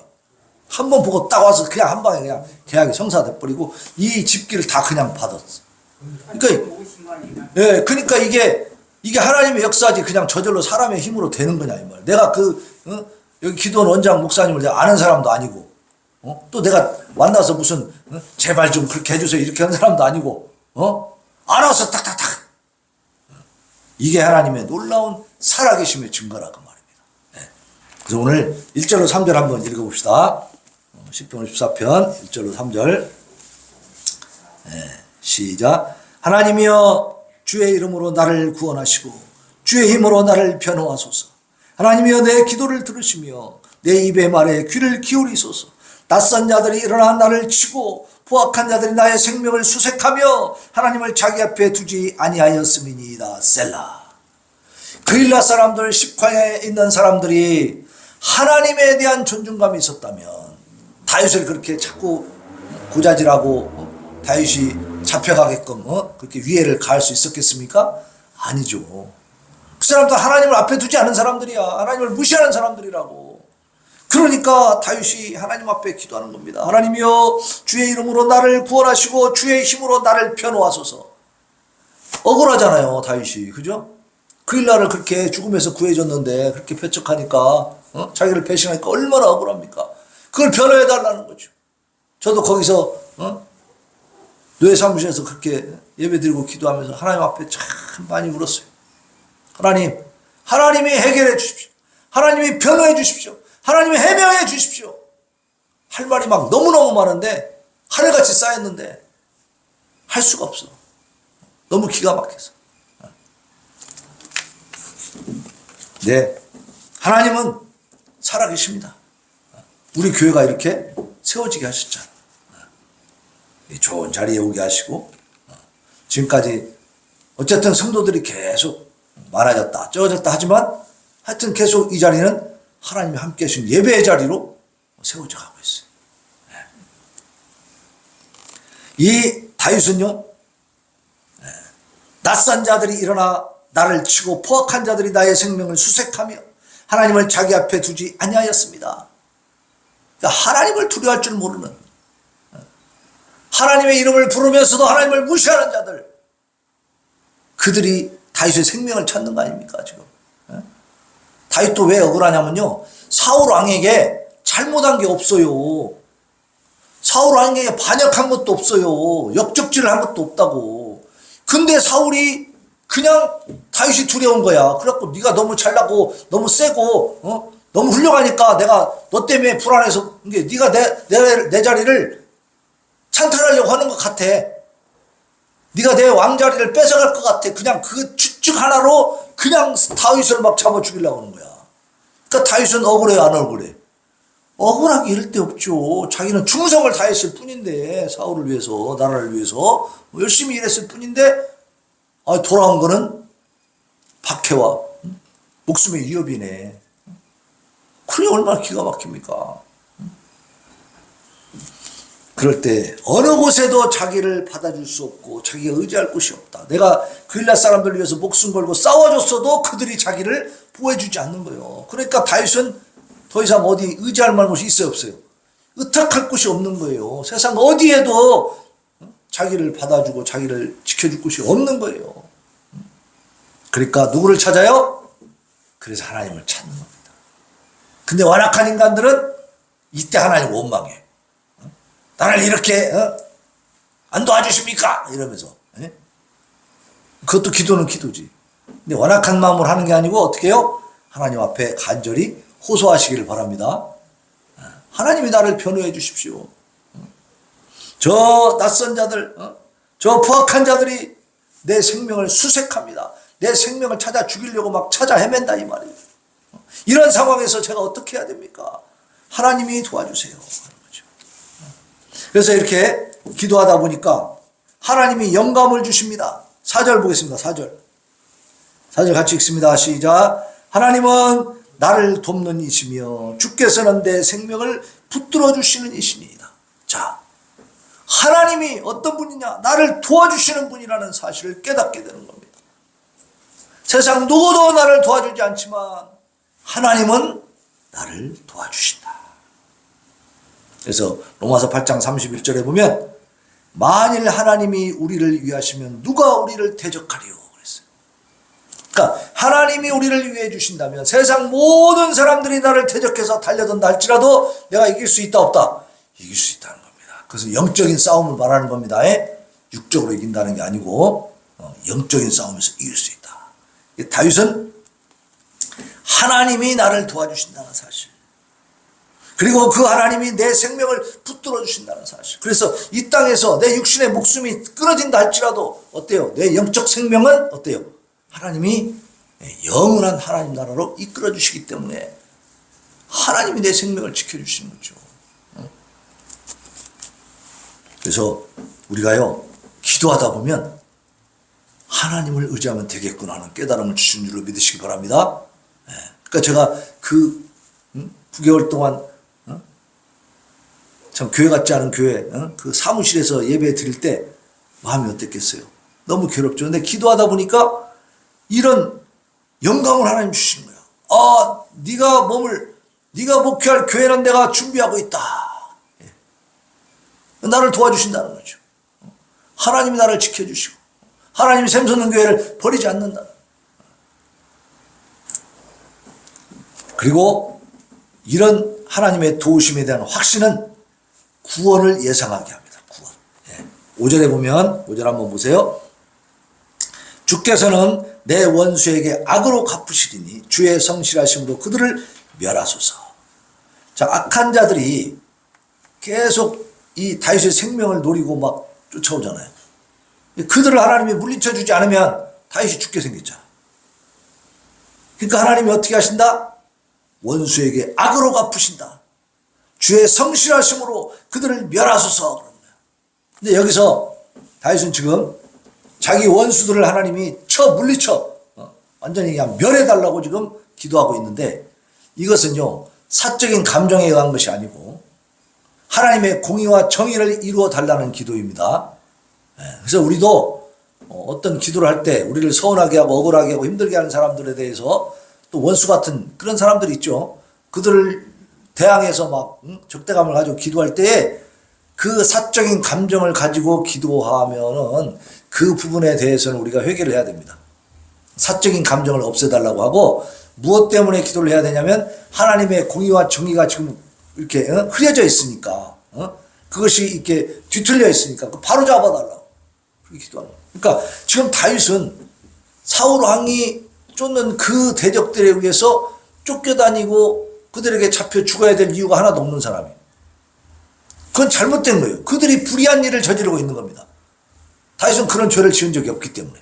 한 번 보고 딱 와서 그냥 한 방에 그냥 계약이 성사돼버리고 이 집기를 다 그냥 받았어. 그러니까, 예, 그러니까 이게 하나님의 역사지 그냥 저절로 사람의 힘으로 되는 거냐, 이 말. 내가 여기 기도원 원장 목사님을 내가 아는 사람도 아니고, 또 내가 만나서 무슨, 제발 좀 그렇게 해주세요. 이렇게 하는 사람도 아니고, 알아서 탁탁탁. 이게 하나님의 놀라운 살아계심의 증거라, 그 말입니다. 네. 그래서 오늘 1절로 3절 한번 읽어봅시다. 10편 54편 1절로 3절. 네. 시작. 하나님이여 주의 이름으로 나를 구원하시고 주의 힘으로 나를 변호하소서. 하나님이여 내 기도를 들으시며 내 입의 말에 귀를 기울이소서. 낯선 자들이 일어나 나를 치고 포악한 자들이 나의 생명을 수색하며 하나님을 자기 앞에 두지 아니하였음이니이다. 셀라. 그일라 사람들, 십광야에 있는 사람들이 하나님에 대한 존중감이 있었다면 다윗을 그렇게 자꾸 고자질하고 다윗이 잡혀가게끔 그렇게 위해를 가할 수 있었겠습니까? 아니죠. 그 사람들 하나님을 앞에 두지 않은 사람들이야. 하나님을 무시하는 사람들이라고. 그러니까 다윗이 하나님 앞에 기도하는 겁니다. 하나님이여 주의 이름으로 나를 구원하시고 주의 힘으로 나를 변호하소서. 억울하잖아요, 다윗이. 그죠? 그일라를 그렇게 죽음에서 구해줬는데 그렇게 배척하니까 자기를 배신하니까 얼마나 억울합니까? 그걸 변호해달라는 거죠. 저도 거기서 노예 사무실에서 그렇게 예배드리고 기도하면서 하나님 앞에 참 많이 울었어요. 하나님이 해결해 주십시오. 하나님이 변호해 주십시오. 하나님이 해명해 주십시오. 할 말이 막 너무너무 많은데 하늘같이 쌓였는데 할 수가 없어. 너무 기가 막혀서. 네, 하나님은 살아계십니다. 우리 교회가 이렇게 세워지게 하셨잖아요. 좋은 자리에 오게 하시고 지금까지 어쨌든 성도들이 계속 많아졌다 적어졌다 하지만 하여튼 계속 이 자리는 하나님이 함께 하신 예배의 자리로 세워져 가고 있어요. 이 다윗은요, 낯선 자들이 일어나 나를 치고 포악한 자들이 나의 생명을 수색하며 하나님을 자기 앞에 두지 아니하였습니다. 그러니까 하나님을 두려워할 줄 모르는, 하나님의 이름을 부르면서도 하나님을 무시하는 자들, 그들이 다윗의 생명을 찾는 거 아닙니까 지금? 다윗도 왜 억울하냐면요, 사울 왕에게 잘못한 게 없어요. 사울 왕에게 반역한 것도 없어요. 역적질을 한 것도 없다고. 근데 사울이 그냥 다윗이 두려운 거야. 그래갖고 네가 너무 잘나고 너무 세고 너무 훌륭하니까 내가 너 때문에 불안해서 네가 내 자리를 찬탈하려고 하는 것 같아. 네가 내 왕자리를 뺏어갈 것 같아. 그냥 그 추측 하나로 그냥 다윗을 막 잡아 죽이려고 하는 거야. 그러니까 다윗은 억울해요, 안 억울해? 억울하게 이럴 데 없죠. 자기는 충성을 다했을 뿐인데, 사울을 위해서, 나라를 위해서 열심히 일했을 뿐인데 돌아온 거는 박해와 목숨의 위협이네. 그게 얼마나 기가 막힙니까? 그럴 때 어느 곳에도 자기를 받아줄 수 없고 자기가 의지할 곳이 없다. 내가 그일라 사람들을 위해서 목숨 걸고 싸워줬어도 그들이 자기를 보호해주지 않는 거예요. 그러니까 다윗은 더 이상 어디 의지할 만한 곳이 있어요, 없어요? 의탁할 곳이 없는 거예요. 세상 어디에도 자기를 받아주고 자기를 지켜줄 곳이 없는 거예요. 그러니까 누구를 찾아요? 그래서 하나님을 찾는 겁니다. 근데 완악한 인간들은 이때 하나님 원망해. 나를 이렇게 안 도와주십니까? 이러면서. 그것도 기도는 기도지. 근데 완악한 마음으로 하는 게 아니고 어떻게 해요? 하나님 앞에 간절히 호소하시기를 바랍니다. 하나님이 나를 변호해 주십시오. 저 낯선 자들, 저 포악한 자들이 내 생명을 수색합니다. 내 생명을 찾아 죽이려고 막 찾아 헤맨다 이 말이에요. 이런 상황에서 제가 어떻게 해야 됩니까? 하나님이 도와주세요. 그래서 이렇게 기도하다 보니까 하나님이 영감을 주십니다. 4절 보겠습니다. 4절. 4절 같이 읽습니다. 시작. 하나님은 나를 돕는 이시며 주께서는 내 생명을 붙들어 주시는 이시니이다. 자, 하나님이 어떤 분이냐? 나를 도와주시는 분이라는 사실을 깨닫게 되는 겁니다. 세상 누구도 나를 도와주지 않지만 하나님은 나를 도와주신다. 그래서 로마서 8장 31절에 보면 만일 하나님이 우리를 위하시면 누가 우리를 대적하리요? 그랬어요. 그러니까 하나님이 우리를 위해 주신다면 세상 모든 사람들이 나를 대적해서 달려든다 할지라도 내가 이길 수 있다 없다? 이길 수 있다는 겁니다. 그래서 영적인 싸움을 말하는 겁니다. 육적으로 이긴다는 게 아니고 영적인 싸움에서 이길 수 있다. 다윗은 하나님이 나를 도와주신다는 사실, 그리고 그 하나님이 내 생명을 붙들어 주신다는 사실. 그래서 이 땅에서 내 육신의 목숨이 끊어진다 할지라도 어때요? 내 영적 생명은 어때요? 하나님이 영원한 하나님 나라로 이끌어 주시기 때문에 하나님이 내 생명을 지켜주시는 거죠. 그래서 우리가요, 기도하다 보면 하나님을 의지하면 되겠구나 하는 깨달음을 주신 줄로 믿으시기 바랍니다. 그러니까 제가 그 9개월 동안 참 교회 같지 않은 교회, 그 사무실에서 예배 드릴 때 마음이 어땠겠어요? 너무 괴롭죠. 근데 기도하다 보니까 이런 영광을 하나님 주시는 거야. 아, 네가 목회할 교회는 내가 준비하고 있다. 나를 도와주신다는 거죠. 하나님이 나를 지켜주시고 하나님이 샘솟는 교회를 버리지 않는다. 그리고 이런 하나님의 도우심에 대한 확신은 구원을 예상하게 합니다. 구원. 5절에 보면 5절 한번 보세요. 주께서는 내 원수에게 악으로 갚으시리니 주의 성실하심으로 그들을 멸하소서. 자, 악한 자들이 계속 이 다윗의 생명을 노리고 막 쫓아오잖아요. 그들을 하나님이 물리쳐 주지 않으면 다윗이 죽게 생겼잖아. 그러니까 하나님이 어떻게 하신다? 원수에게 악으로 갚으신다. 주의 성실하심으로 그들을 멸하소서. 근데 여기서 다윗은 지금 자기 원수들을 하나님이 물리쳐 완전히 그냥 멸해달라고 지금 기도하고 있는데, 이것은요 사적인 감정에 의한 것이 아니고 하나님의 공의와 정의를 이루어 달라는 기도입니다. 그래서 우리도 어떤 기도를 할 때 우리를 서운하게 하고 억울하게 하고 힘들게 하는 사람들에 대해서, 또 원수 같은 그런 사람들이 있죠. 그들을 대항해서 막 적대감을 가지고 기도할 때에 그 사적인 감정을 가지고 기도하면은 그 부분에 대해서는 우리가 회개를 해야 됩니다. 사적인 감정을 없애달라고 하고, 무엇 때문에 기도를 해야 되냐면 하나님의 공의와 정의가 지금 이렇게 흐려져 있으니까, 그것이 이렇게 뒤틀려 있으니까 바로 잡아달라고 그렇게 기도하는 거예요. 그러니까 지금 다윗은 사울 왕이 쫓는 그 대적들에 의해서 쫓겨다니고 그들에게 잡혀 죽어야 될 이유가 하나도 없는 사람이에요. 그건 잘못된 거예요. 그들이 불의한 일을 저지르고 있는 겁니다. 다윗은 그런 죄를 지은 적이 없기 때문에.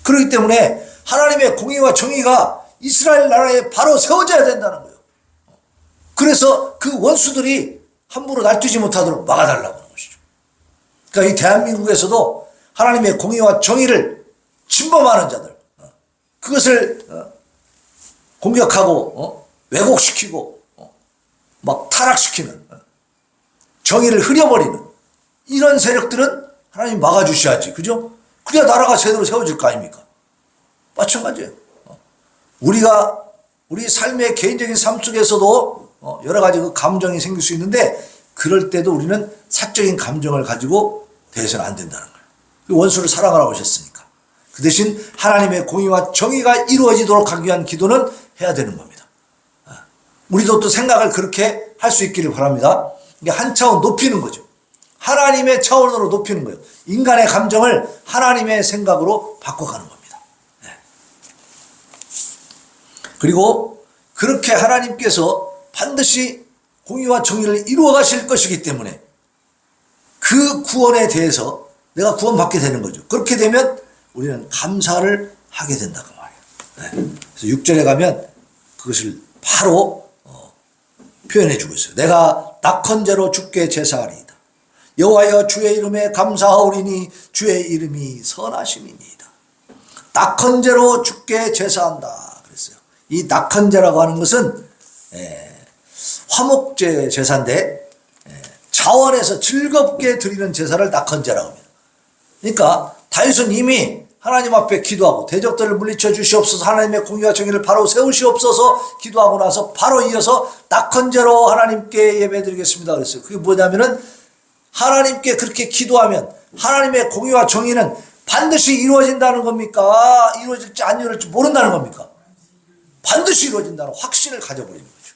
그렇기 때문에 하나님의 공의와 정의가 이스라엘 나라에 바로 세워져야 된다는 거예요. 그래서 그 원수들이 함부로 날뛰지 못하도록 막아달라고 하는 것이죠. 그러니까 이 대한민국에서도 하나님의 공의와 정의를 침범하는 자들, 그것을 공격하고 왜곡시키고 막 타락시키는, 정의를 흐려버리는 이런 세력들은 하나님 막아주셔야지, 그죠? 그래야 나라가 제대로 세워질 거 아닙니까? 마찬가지예요. 우리 삶의 개인적인 삶 속에서도 여러 가지 그 감정이 생길 수 있는데, 그럴 때도 우리는 사적인 감정을 가지고 대해서는 안 된다는 거예요. 원수를 사랑하라고 하셨으니까. 그 대신 하나님의 공의와 정의가 이루어지도록 하기 위한 기도는 해야 되는 겁니다. 우리도 또 생각을 그렇게 할 수 있기를 바랍니다. 이게 한 차원 높이는 거죠. 하나님의 차원으로 높이는 거예요. 인간의 감정을 하나님의 생각으로 바꿔가는 겁니다. 네. 그리고 그렇게 하나님께서 반드시 공의와 정의를 이루어 가실 것이기 때문에 그 구원에 대해서 내가 구원받게 되는 거죠. 그렇게 되면 우리는 감사를 하게 된다고 말이에요. 네. 그래서 6절에 가면 그것을 바로 표현해 주고 있어요. 내가 낙헌제로 주께 제사하리이다. 여호와여 주의 이름에 감사하오리니 주의 이름이 선하심이니이다. 낙헌제로 주께 제사한다 그랬어요. 이 낙헌제라고 하는 것은 화목제 제사인데 자원에서 즐겁게 드리는 제사를 낙헌제라고 합니다. 그러니까 다윗은 이미 하나님 앞에 기도하고 대적들을 물리쳐 주시옵소서 하나님의 공의와 정의를 바로 세우시옵소서 기도하고 나서 바로 이어서 낙헌제로 하나님께 예배드리겠습니다 그랬어요. 그게 뭐냐면은 하나님께 그렇게 기도하면 하나님의 공의와 정의는 반드시 이루어진다는 겁니까? 이루어질지 안 이루어질지 모른다는 겁니까? 반드시 이루어진다는 확신을 가져버리는 거죠.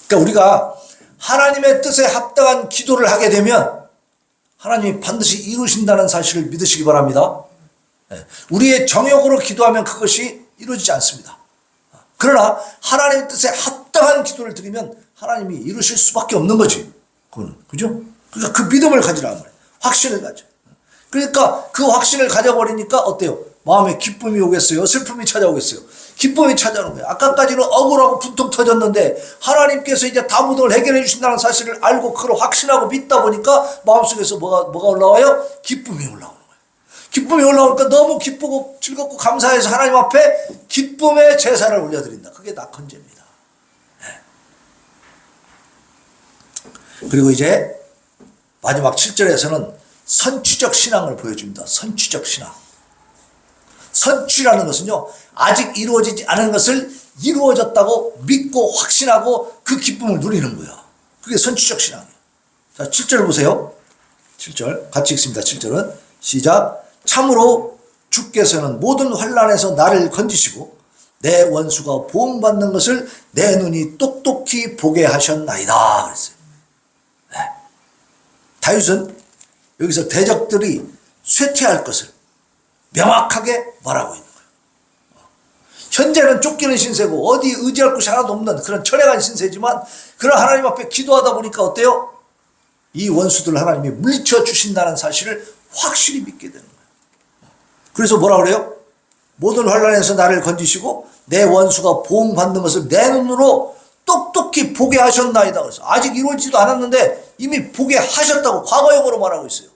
그러니까 우리가 하나님의 뜻에 합당한 기도를 하게 되면 하나님이 반드시 이루신다는 사실을 믿으시기 바랍니다. 우리의 정욕으로 기도하면 그것이 이루어지지 않습니다. 그러나 하나님의 뜻에 합당한 기도를 드리면 하나님이 이루실 수밖에 없는 거지. 그죠? 그러니까 그 믿음을 가지라는 거예요. 확신을 가져. 그러니까 그 확신을 가져버리니까 어때요? 마음에 기쁨이 오겠어요? 슬픔이 찾아오겠어요? 기쁨이 찾아오는 거예요. 아까까지는 억울하고 분통 터졌는데 하나님께서 이제 다무덤을 해결해 주신다는 사실을 알고 그걸 확신하고 믿다 보니까 마음속에서 뭐가 올라와요? 기쁨이 올라오는 거예요. 기쁨이 올라오니까 너무 기쁘고 즐겁고 감사해서 하나님 앞에 기쁨의 제사를 올려드린다. 그게 낙헌제입니다. 그리고 이제 마지막 7절에서는 선취적 신앙을 보여줍니다. 선취적 신앙. 선취라는 것은요, 아직 이루어지지 않은 것을 이루어졌다고 믿고 확신하고 그 기쁨을 누리는 거야. 그게 선취적 신앙이에요. 자, 7절 보세요. 7절 같이 읽습니다. 7절은 시작. 참으로 주께서는 모든 환난에서 나를 건지시고 내 원수가 보응받는 것을 내 눈이 똑똑히 보게 하셨나이다 그랬어요. 네. 다윗은 여기서 대적들이 쇠퇴할 것을 명확하게 말하고 있는 거예요. 현재는 쫓기는 신세고 어디 의지할 곳이 하나도 없는 그런 철회한 신세지만 그런 하나님 앞에 기도하다 보니까 어때요? 이 원수들을 하나님이 물리쳐 주신다는 사실을 확실히 믿게 되는 거예요. 그래서 뭐라 그래요? 모든 환난에서 나를 건지시고 내 원수가 보응받는 것을 내 눈으로 똑똑히 보게 하셨나이다. 그래서 아직 이루어지지도 않았는데 이미 보게 하셨다고 과거형으로 말하고 있어요.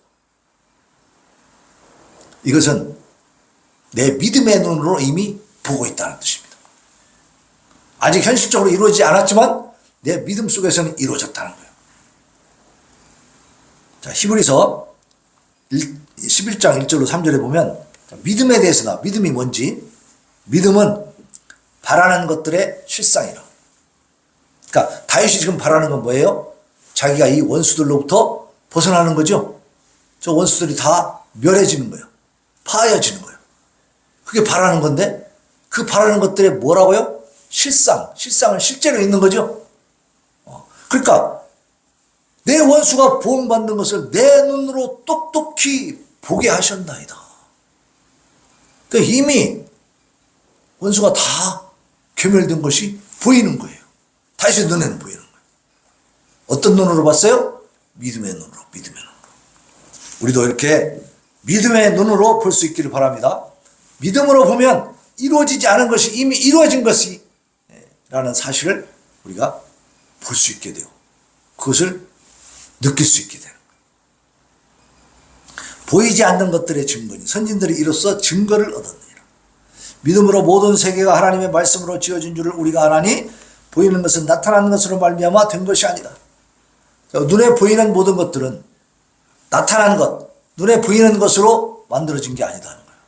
이것은 내 믿음의 눈으로 이미 보고 있다는 뜻입니다. 아직 현실적으로 이루어지지 않았지만 내 믿음 속에서는 이루어졌다는 거예요. 자, 히브리서 11장 1절로 3절에 보면 믿음에 대해서 나와. 믿음이 뭔지. 믿음은 바라는 것들의 실상이라. 그러니까 다윗이 지금 바라는 건 뭐예요? 자기가 이 원수들로부터 벗어나는 거죠. 저 원수들이 다 멸해지는 거예요. 파여지는 거예요. 그게 바라는 건데 그 바라는 것들의 뭐라고요? 실상은 실제로 있는 거죠. 그러니까 내 원수가 보응받는 것을 내 눈으로 똑똑히 보게 하셨나이다. 그러니까 이미 원수가 다 괴멸된 것이 보이는 거예요. 다윗의 눈에는 보이는 거예요. 어떤 눈으로 봤어요? 믿음의 눈으로. 우리도 이렇게 믿음의 눈으로 볼 수 있기를 바랍니다. 믿음으로 보면 이루어지지 않은 것이 이미 이루어진 것이 라는 사실을 우리가 볼 수 있게 돼요. 그것을 느낄 수 있게 되는 거예요. 보이지 않는 것들의 증거니 선진들이 이로써 증거를 얻었느니라. 믿음으로 모든 세계가 하나님의 말씀으로 지어진 줄을 우리가 아나니 보이는 것은 나타나는 것으로 말미암아 된 것이 아니다. 눈에 보이는 모든 것들은 나타난 것, 눈에 보이는 것으로 만들어진 게 아니다는 거예요.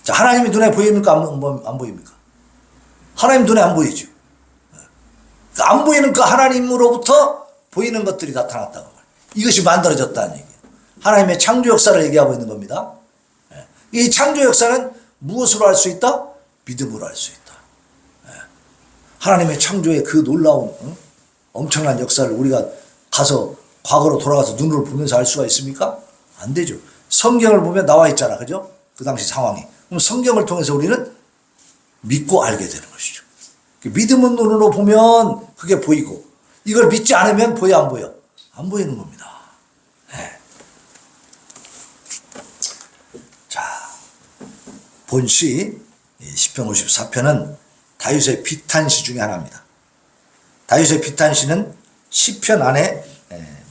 자, 하나님이 눈에 보입니까? 안 보입니까? 하나님 눈에 안 보이죠. 안 보이는 그 하나님으로부터 보이는 것들이 나타났다는 거예요. 이것이 만들어졌다는 얘기예요. 하나님의 창조 역사를 얘기하고 있는 겁니다. 이 창조 역사는 무엇으로 할 수 있다? 믿음으로 할 수 있다. 하나님의 창조의 그 놀라운 엄청난 역사를 우리가 가서 과거로 돌아가서 눈으로 보면서 알 수가 있습니까? 안 되죠. 성경을 보면 나와 있잖아. 그죠? 그 당시 상황이. 그럼 성경을 통해서 우리는 믿고 알게 되는 것이죠. 믿음의 눈으로 보면 그게 보이고 이걸 믿지 않으면 보여 안 보여? 안 보이는 겁니다. 네. 자, 본시 시편 54편은 다윗의 비탄시 중에 하나입니다. 다윗의 비탄시는 시편 안에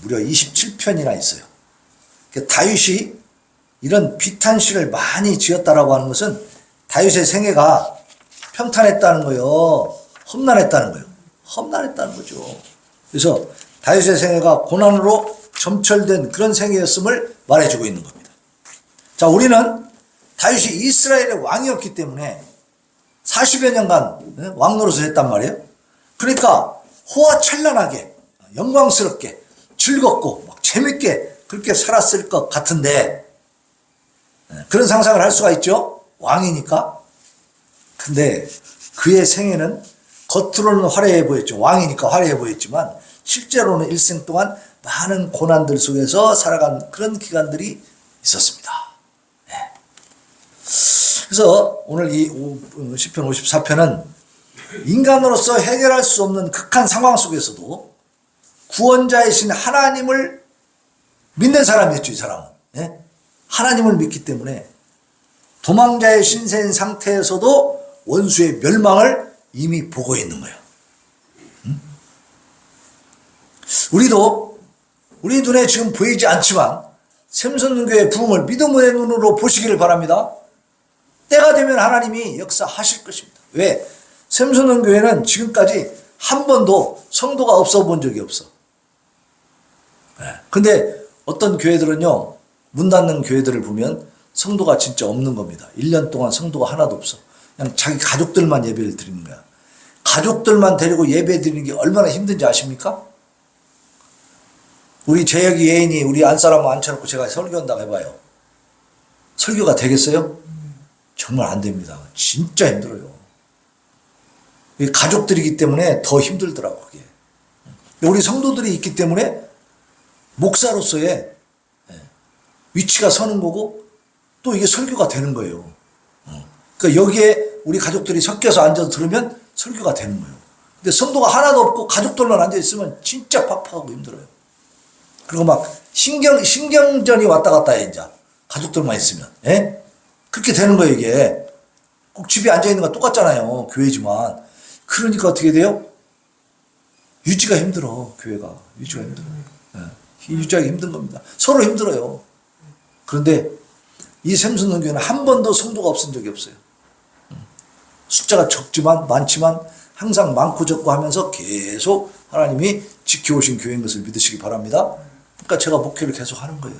무려 27편이나 있어요. 다윗이 이런 비탄시를 많이 지었다라고 하는 것은 다윗의 생애가 평탄했다는 거예요. 험난했다는 거예요. 험난했다는 거죠. 그래서 다윗의 생애가 고난으로 점철된 그런 생애였음을 말해주고 있는 겁니다. 자, 우리는 다윗이 이스라엘의 왕이었기 때문에 40여 년간 왕 노릇을 했단 말이에요. 그러니까 호화찬란하게 영광스럽게 즐겁고 막 재밌게 그렇게 살았을 것 같은데 그런 상상을 할 수가 있죠. 왕이니까. 근데 그의 생애는 겉으로는 화려해 보였죠. 왕이니까 화려해 보였지만 실제로는 일생 동안 많은 고난들 속에서 살아간 그런 기간들이 있었습니다. 네. 그래서 오늘 이 시편 54편은 인간으로서 해결할 수 없는 극한 상황 속에서도 구원자이신 하나님을 믿는 사람이었죠. 이 사람은. 네? 하나님을 믿기 때문에 도망자의 신세인 상태에서도 원수의 멸망을 이미 보고 있는 거예요. 우리도 우리 눈에 지금 보이지 않지만 샘선교의 부흥을 믿음의 눈으로 보시기를 바랍니다. 때가 되면 하나님이 역사하실 것입니다. 왜? 샘선교회는 지금까지 한 번도 성도가 없어 본 적이 없어. 근데 어떤 교회들은요, 문 닫는 교회들을 보면 성도가 진짜 없는 겁니다. 1년 동안 성도가 하나도 없어. 그냥 자기 가족들만 예배를 드리는 거야. 가족들만 데리고 예배 드리는 게 얼마나 힘든지 아십니까? 우리 재혁이 예인이 우리 안사람 앉혀놓고 제가 설교한다고 해봐요. 설교가 되겠어요? 정말 안 됩니다. 진짜 힘들어요. 가족들이기 때문에 더 힘들더라고, 그게. 우리 성도들이 있기 때문에 목사로서의 위치가 서는 거고 또 이게 설교가 되는 거예요. 그러니까 여기에 우리 가족들이 섞여서 앉아서 들으면 설교가 되는 거예요. 근데 성도가 하나도 없고 가족들만 앉아있으면 진짜 팍팍하고 힘들어요. 그리고 막 신경전이 왔다 갔다 해, 이제. 가족들만 있으면. 예? 그렇게 되는 거예요, 이게. 꼭 집에 앉아있는 거 똑같잖아요. 교회지만. 그러니까 어떻게 돼요? 유지가 힘들어, 교회가. 유지가 힘들어요. 예. 유지하기 힘든 겁니다. 서로 힘들어요. 그런데 이 샘선교회는 한 번도 성도가 없은 적이 없어요. 숫자가 적지만 많지만 항상 많고 적고 하면서 계속 하나님이 지켜오신 교회인 것을 믿으시기 바랍니다. 그러니까 제가 목회를 계속 하는 거예요.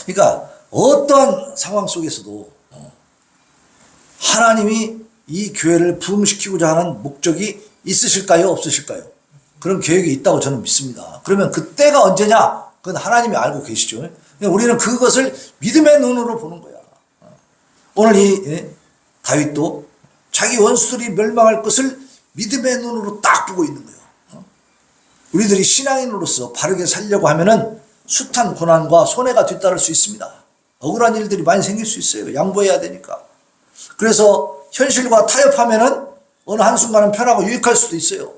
그러니까 어떠한 상황 속에서도 하나님이 이 교회를 부흥시키고자 하는 목적이 있으실까요? 없으실까요? 그런 계획이 있다고 저는 믿습니다. 그러면 그때가 언제냐? 그건 하나님이 알고 계시죠. 우리는 그것을 믿음의 눈으로 보는 거야. 오늘 이 다윗도 자기 원수들이 멸망할 것을 믿음의 눈으로 딱 보고 있는 거예요. 우리들이 신앙인으로서 바르게 살려고 하면은 숱한 고난과 손해가 뒤따를 수 있습니다. 억울한 일들이 많이 생길 수 있어요. 양보해야 되니까. 그래서 현실과 타협하면은 어느 한순간은 편하고 유익할 수도 있어요.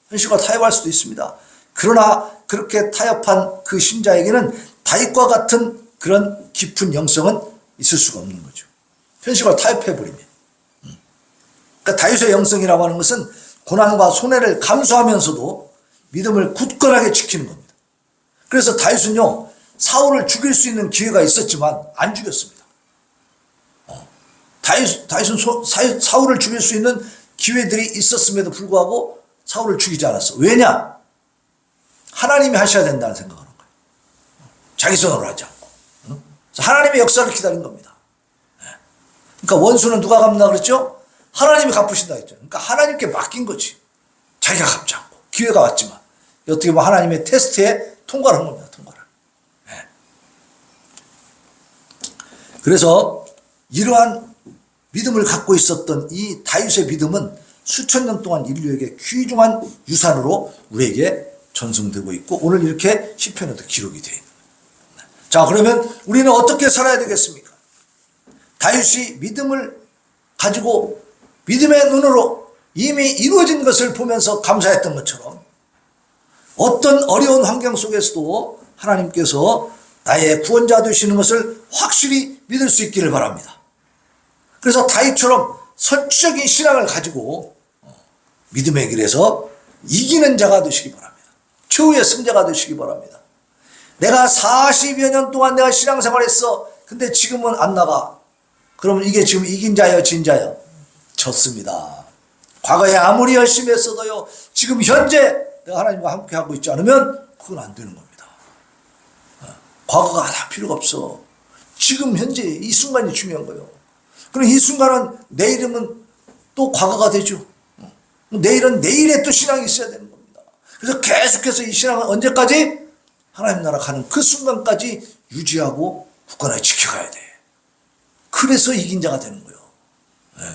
현실과 타협할 수도 있습니다. 그러나 그렇게 타협한 그 신자에게는 다윗과 같은 그런 깊은 영성은 있을 수가 없는 거죠. 현실과 타협해버리면. 그러니까 다윗의 영성이라고 하는 것은 고난과 손해를 감수하면서도 믿음을 굳건하게 지키는 겁니다. 그래서 다윗은요, 사울을 죽일 수 있는 기회가 있었지만 안 죽였습니다. 다윗은 사울을 죽일 수 있는 기회들이 있었음에도 불구하고 사울을 죽이지 않았어. 왜냐? 하나님이 하셔야 된다는 생각을 하는 거예요. 자기 손으로 하지 않고. 하나님의 역사를 기다린 겁니다. 그러니까 원수는 누가 갚나 그랬죠? 하나님이 갚으신다 했죠. 그러니까 하나님께 맡긴 거지. 자기가 갚지 않고. 기회가 왔지만 어떻게 보면 하나님의 테스트에 통과를 한 겁니다. 통과를. 네. 그래서 이러한 믿음을 갖고 있었던 이 다윗의 믿음은 수천 년 동안 인류에게 귀중한 유산으로 우리에게 전승되고 있고 오늘 이렇게 시편에도 기록이 되어 있는 거예요. 자, 그러면 우리는 어떻게 살아야 되겠습니까? 다윗이 믿음을 가지고 믿음의 눈으로 이미 이루어진 것을 보면서 감사했던 것처럼 어떤 어려운 환경 속에서도 하나님께서 나의 구원자 되시는 것을 확실히 믿을 수 있기를 바랍니다. 그래서 다윗처럼 선취적인 신앙을 가지고 믿음의 길에서 이기는 자가 되시기 바랍니다. 최후의 승자가 되시기 바랍니다. 내가 40여 년 동안 내가 신앙생활했어. 근데 지금은 안 나가. 그러면 이게 지금 이긴 자예요, 진 자예요? 졌습니다. 과거에 아무리 열심히 했어도요, 지금 현재 내가 하나님과 함께 하고 있지 않으면 그건 안 되는 겁니다. 과거가 다 필요가 없어. 지금 현재 이 순간이 중요한 거예요. 그럼 이 순간은 내일이면 또 과거가 되죠. 내일은 내일에 또 신앙이 있어야 되는 겁니다. 그래서 계속해서 이 신앙은 언제까지? 하나님 나라 가는 그 순간까지 유지하고 굳건하게 지켜가야 돼. 그래서 이긴 자가 되는 거예요. 네.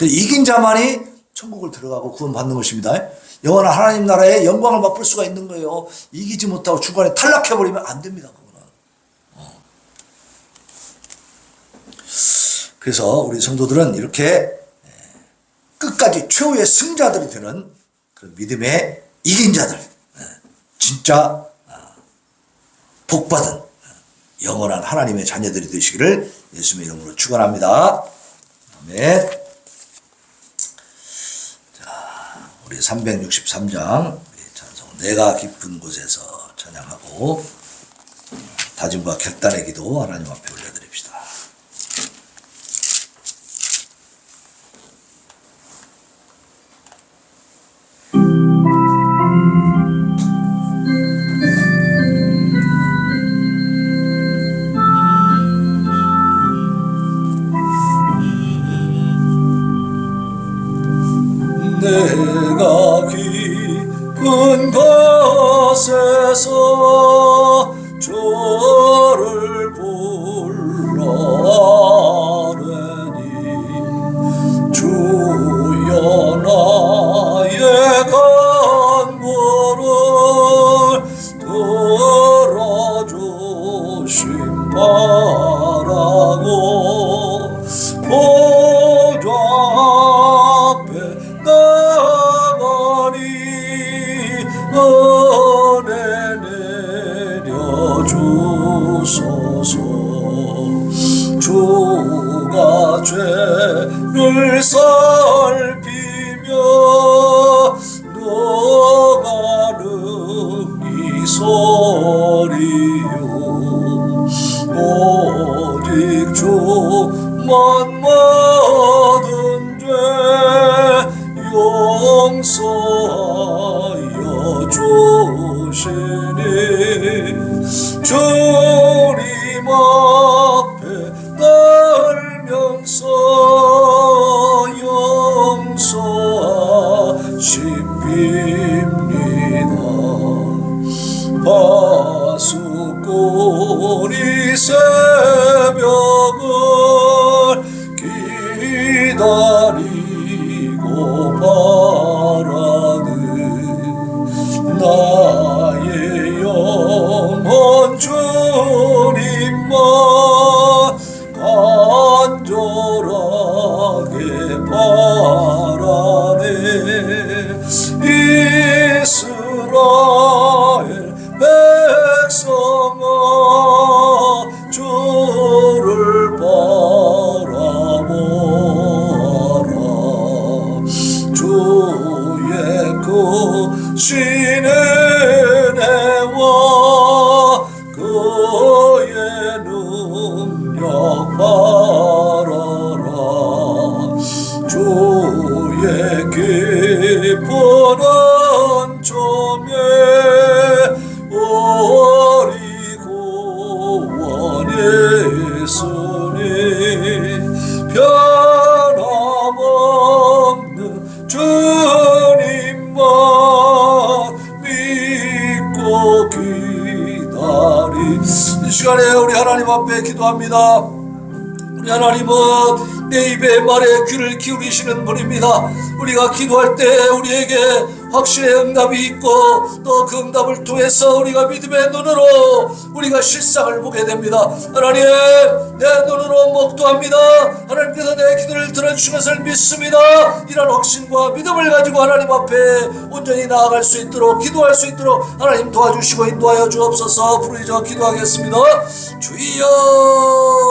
이긴 자만이 천국을 들어가고 구원받는 것입니다. 영원한 하나님 나라의 영광을 맛볼 수가 있는 거예요. 이기지 못하고 중간에 탈락해버리면 안 됩니다. 그거는. 그래서 우리 성도들은 이렇게 끝까지 최후의 승자들이 되는 그런 믿음의 이긴 자들, 진짜 복받은 영원한 하나님의 자녀들이 되시기를 예수님의 이름으로 축원합니다. 아멘. 자, 우리 363장 찬송 내가 깊은 곳에서 찬양하고 다짐과 결단의 기도 하나님 앞에 올려드립시다. 내가 깊은 곳에서 주를 불러내니 주여 나의 간구를 들어주심 바라고 보좌 앞에 나가니 은혜 내려주소서. 주가 죄를 살피며 누가 능히 소리요 오직 주만 모든 죄 용서하여 주시니 주님 앞에 떨면서 용서하십니다. 파수꾼이 새벽을 기다리고 바라는 나의 영혼 주님만 간절하게 바라네. 이스라엘 백성아 주를 기다리. 이 시간에 우리 하나님 앞에 기도합니다. 우리 하나님은 내 입의 말에 귀를 기울이시는 분입니다. 우리가 기도할 때 우리에게 확신의 응답이 있고 또 그 응답을 통해서 우리가 믿음의 눈으로 우리가 실상을 보게 됩니다. 하나님, 내 눈으로 목도합니다. 하나님께서 내 기도를 들어주신 것을 믿습니다. 이런 확신과 믿음을 가지고 하나님 앞에 온전히 나아갈 수 있도록, 기도할 수 있도록 하나님 도와주시고 인도하여 주옵소서. 부르짖어 기도하겠습니다. 주여.